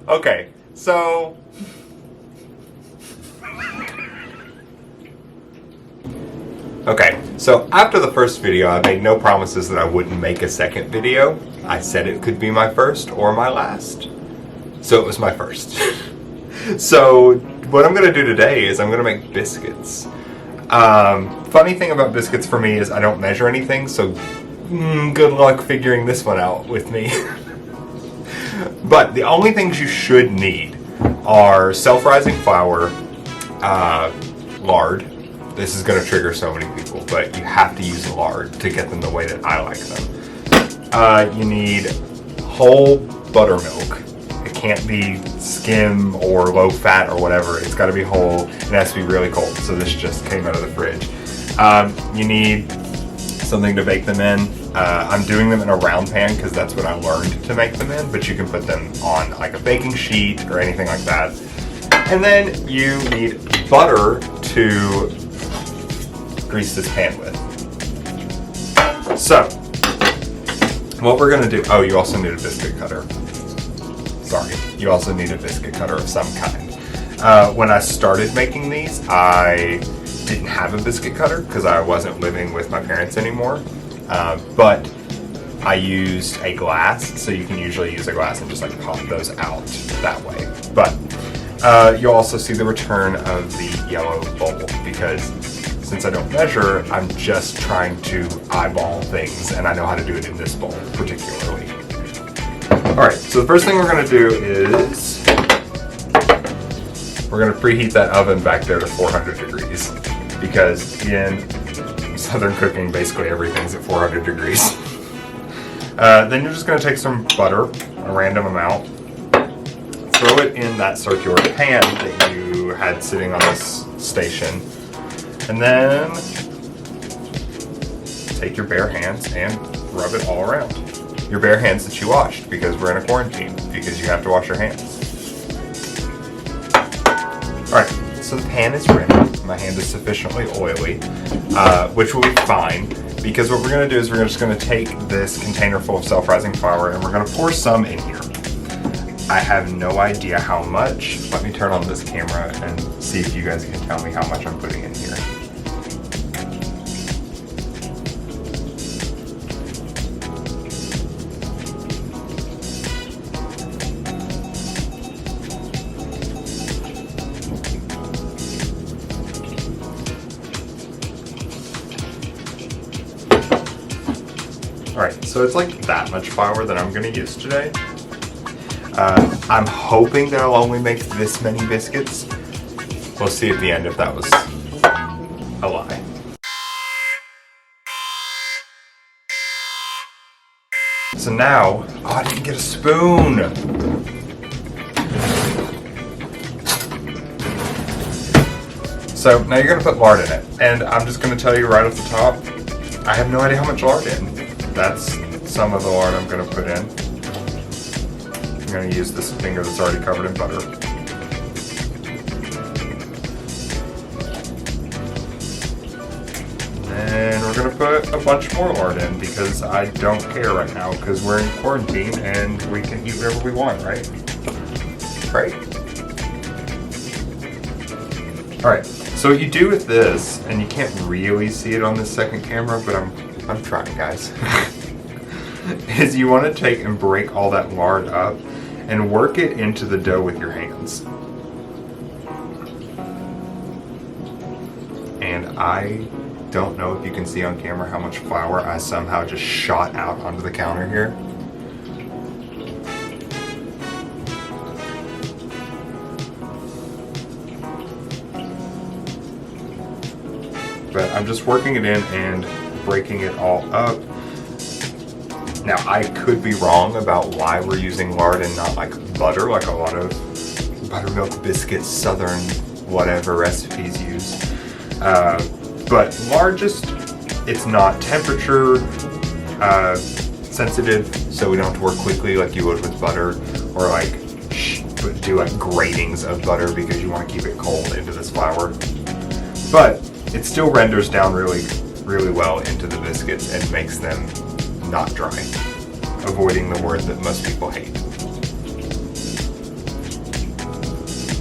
Okay, so after the first video, I made no promises that I wouldn't make a second video. I said it could be my first or my last. So it was my first. So what I'm gonna do today is I'm gonna make biscuits. Funny thing about biscuits for me is I don't measure anything, so good luck figuring this one out with me. But the only things you should need are self-rising flour, lard. This is going to trigger so many people, but you have to use lard to get them the way that I like them. You need whole buttermilk. It can't be skim or low fat or whatever. It's got to be whole. It has to be really cold. So this just came out of the fridge. You need something to bake them in. I'm doing them in a round pan because that's what I learned to make them in, but you can put them on like a baking sheet or anything like that. And then you need butter to grease this pan with. So, what we're gonna do, oh, you also need a biscuit cutter. Sorry, you also need a biscuit cutter of some kind. When I started making these, I didn't have a biscuit cutter because I wasn't living with my parents anymore. But I used a glass, so you can usually use a glass and just like pop those out that way. But you'll also see the return of the yellow bowl because since I don't measure, I'm just trying to eyeball things and I know how to do it in this bowl particularly. Alright, so the first thing we're going to do is we're going to preheat that oven back there to 400 degrees because in Southern cooking, basically everything's at 400 degrees. Then you're just going to take some butter, a random amount, throw it in that circular pan that you had sitting on this station, and then take your bare hands and rub it all around. Your bare hands that you washed because we're in a quarantine, because you have to wash your hands. Alright, so the pan is ready. My hand is sufficiently oily, which will be fine, because what we're going to do is we're just going to take this container full of self-rising flour and we're going to pour some in here. I have no idea how much. Let me turn on this camera and see if you guys can tell me how much I'm putting in here. Alright, so it's like that much flour that I'm going to use today. I'm hoping that I'll only make this many biscuits. We'll see at the end if that was a lie. So now, oh, I didn't get a spoon! So now you're going to put lard in it. And I'm just going to tell you right off the top, I have no idea how much lard in. That's some of the lard I'm going to put in. I'm going to use this finger that's already covered in butter. And we're going to put a bunch more lard in because I don't care right now because we're in quarantine and we can eat whatever we want, right? Right? Alright, so what you do with this, and you can't really see it on this second camera, but I'm trying, guys, is you want to take and break all that lard up and work it into the dough with your hands. And I don't know if you can see on camera how much flour I somehow just shot out onto the counter here. But I'm just working it in and breaking it all up. Now, I could be wrong about why we're using lard and not like butter, like a lot of buttermilk biscuits, southern whatever recipes use. But lard just, it's not temperature sensitive, so we don't have to work quickly like you would with butter, or like do like gratings of butter because you want to keep it cold into this flour. But it still renders down really well into the biscuits and makes them not dry, avoiding the word that most people hate.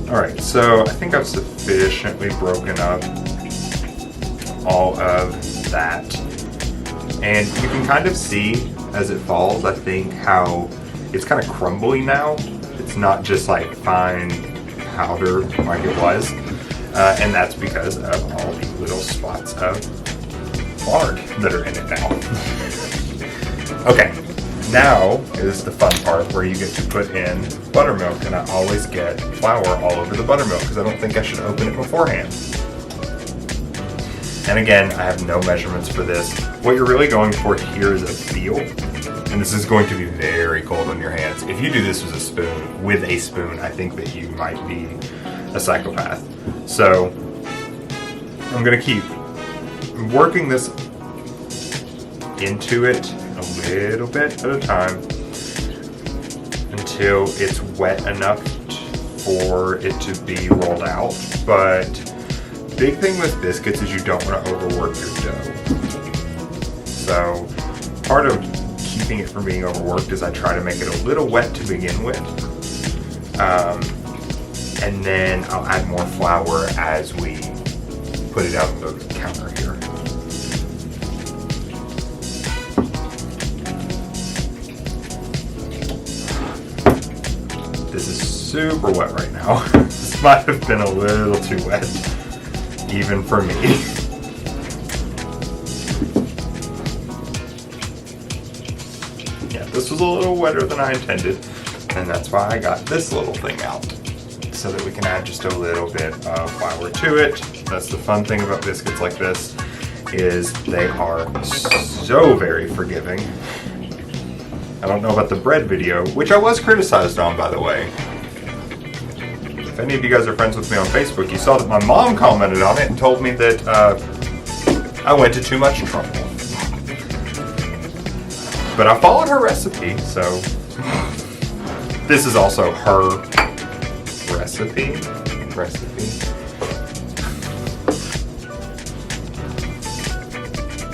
Alright, so I think I've sufficiently broken up all of that. And you can kind of see as it falls, I think, how it's kind of crumbly now. It's not just like fine powder like it was. And that's because of all the little spots of lard that are in it now. Okay, now is the fun part where you get to put in buttermilk, and I always get flour all over the buttermilk because I don't think I should open it beforehand. And again, I have no measurements for this. What you're really going for here is a feel, and this is going to be very cold on your hands. If you do this with a spoon, I think that you might be a psychopath. So I'm gonna keep working this into it a little bit at a time until it's wet enough for it to be rolled out. But the big thing with biscuits is you don't want to overwork your dough. So part of keeping it from being overworked is I try to make it a little wet to begin with. And then I'll add more flour as we put it out on the counter here. This is super wet right now. This might have been a little too wet, even for me. Yeah, this was a little wetter than I intended, and that's why I got this little thing out, so that we can add just a little bit of flour to it. That's the fun thing about biscuits like this, is they are so very forgiving. I don't know about the bread video, which I was criticized on, by the way. If any of you guys are friends with me on Facebook, you saw that my mom commented on it and told me that I went to too much trouble. But I followed her recipe, so this is also her recipe.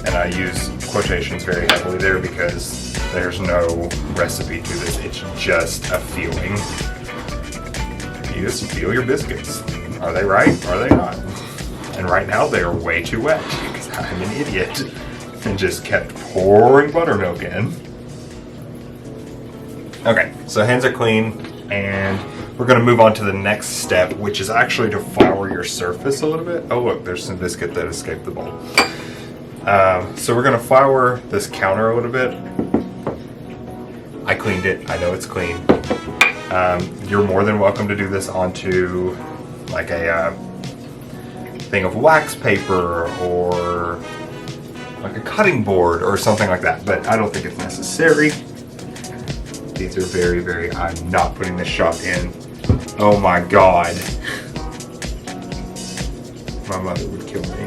And I use quotations very heavily there because there's no recipe to this. It's just a feeling. You just feel your biscuits. Are they right? Are they not? And right now they are way too wet because I'm an idiot and just kept pouring buttermilk in. Okay, so hands are clean, and we're going to move on to the next step, which is actually to flour your surface a little bit. Oh look, there's some biscuit that escaped the bowl. So we're going to flour this counter a little bit. I cleaned it. I know it's clean. You're more than welcome to do this onto like a thing of wax paper or like a cutting board or something like that, but I don't think it's necessary. These are very, very, I'm not putting this shot in. Oh my God. My mother would kill me.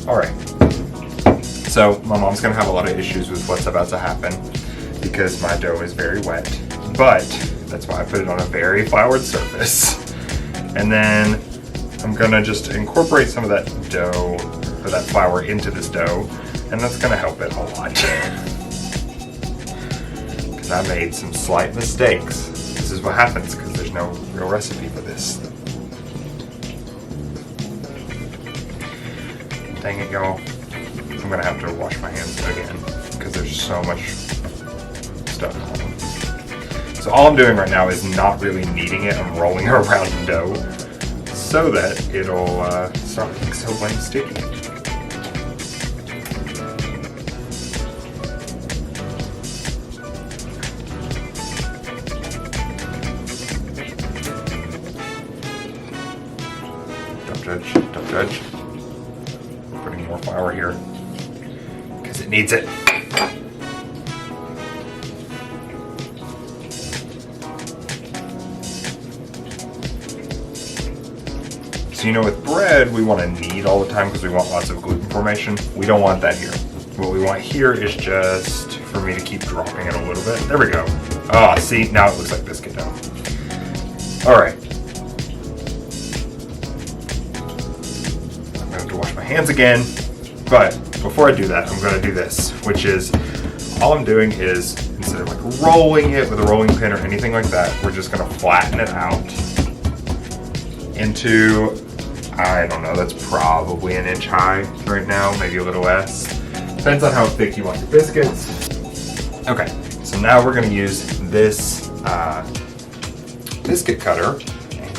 Alright, so my mom's going to have a lot of issues with what's about to happen because my dough is very wet, but that's why I put it on a very floured surface. And then I'm going to just incorporate some of that dough, or that flour, into this dough, and that's going to help it a lot. Because I made some slight mistakes. This is what happens because there's no real recipe for this. Dang it, y'all. I'm gonna have to wash my hands again because there's so much stuff on them. So all I'm doing right now is not really kneading it. I'm rolling it around in dough so that it'll stop being so lame sticky. Don't judge, don't judge. Putting more flour here because it needs it. So you know, with bread we want to knead all the time because we want lots of gluten formation. We don't want that here. What we want here is just for me to keep dropping it a little bit. There we go. Ah, see, now it looks like biscuit dough. All right. I'm gonna have to wash my hands again, but before I do that, I'm gonna do this, which is, all I'm doing is, instead of like rolling it with a rolling pin or anything like that, we're just gonna flatten it out into, I don't know, that's probably an inch high right now, maybe a little less. Depends on how thick you want your biscuits. Okay, so now we're gonna use this biscuit cutter,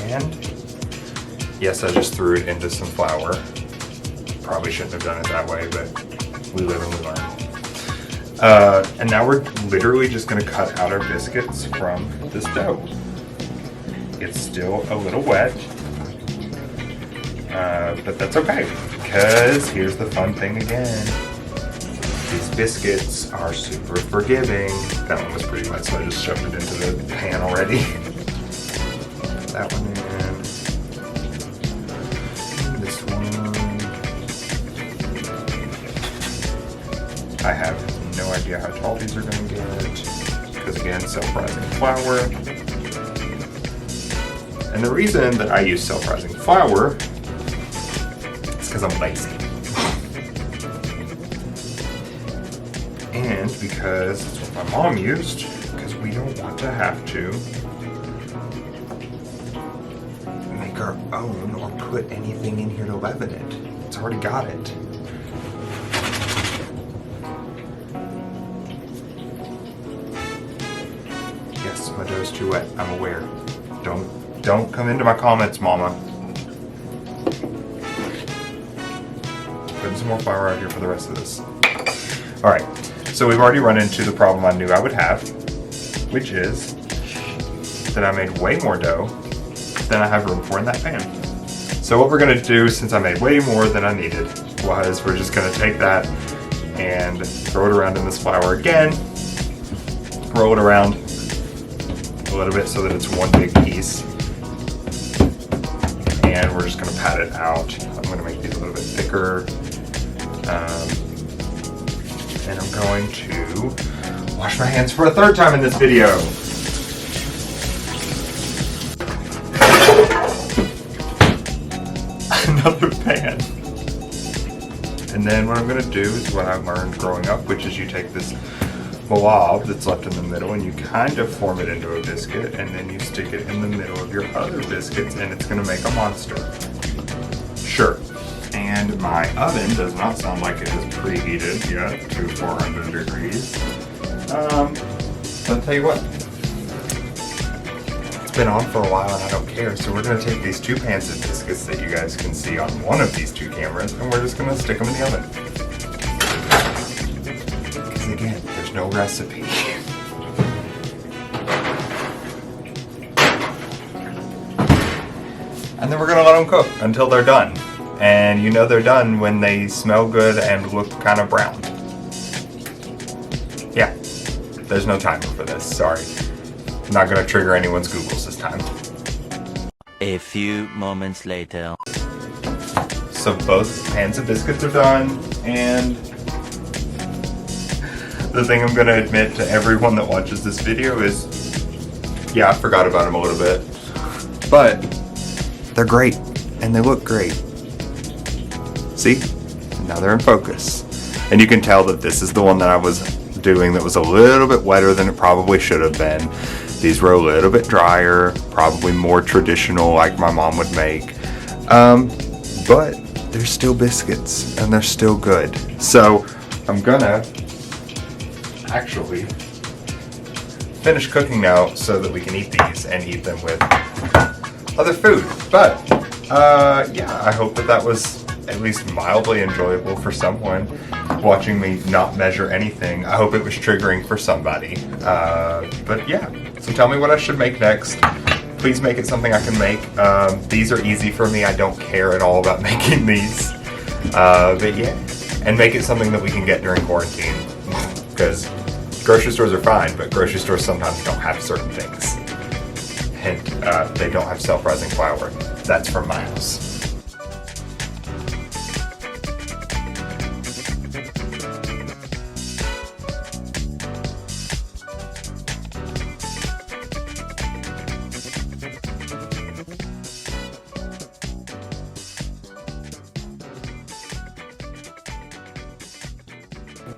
and yes, I just threw it into some flour. Probably shouldn't have done it that way, but we live and we learn. And now we're literally just gonna cut out our biscuits from this dough. It's still a little wet, but that's okay, because here's the fun thing again. These biscuits are super forgiving. That one was pretty wet, so I just shoved it into the pan already. That one in. This one. I have no idea how tall these are going to get, because again, self-rising flour. And the reason that I use self-rising flour is because I'm lazy. And because it's what my mom used, because we don't want to have to make our own or put anything in here to leaven it. It's already got it. Yes, my dough's too wet, I'm aware. Don't come into my comments, mama. Putting some more flour out here for the rest of this. All right. So we've already run into the problem I knew I would have, which is that I made way more dough than I have room for in that pan. So what we're gonna do, since I made way more than I needed, was we're just gonna take that and throw it around in this flour again, roll it around a little bit so that it's one big piece, and we're just gonna pat it out. I'm gonna make these a little bit thicker. And I'm going to wash my hands for a third time in this video. Another pan. And then what I'm going to do is what I learned growing up, which is you take this blob that's left in the middle and you kind of form it into a biscuit, and then you stick it in the middle of your other biscuits, and it's going to make a monster. Sure. And my oven does not sound like it is preheated yet to 400 degrees. But I'll tell you what, it's been on for a while and I don't care. So we're going to take these two pans of biscuits that you guys can see on one of these two cameras, and we're just going to stick them in the oven. Because again, there's no recipe. And then we're going to let them cook until they're done. And you know they're done when they smell good and look kind of brown. Yeah, there's no timer for this, sorry. I'm not gonna trigger anyone's Googles this time. A few moments later. So both pans of biscuits are done, and the thing I'm gonna admit to everyone that watches this video is, yeah, I forgot about them a little bit. But they're great, and they look great. See? Now they're in focus. And you can tell that this is the one that I was doing that was a little bit wetter than it probably should have been. These were a little bit drier, probably more traditional like my mom would make. But they're still biscuits and they're still good. So I'm gonna actually finish cooking now so that we can eat these and eat them with other food. But yeah, I hope that was at least mildly enjoyable for someone watching me not measure anything. I hope it was triggering for somebody. But yeah, so tell me what I should make next. Please make it something I can make. These are easy for me. I don't care at all about making these. But yeah, and make it something that we can get during quarantine. Because grocery stores are fine, but grocery stores sometimes don't have certain things. And they don't have self-rising flour. That's from my house.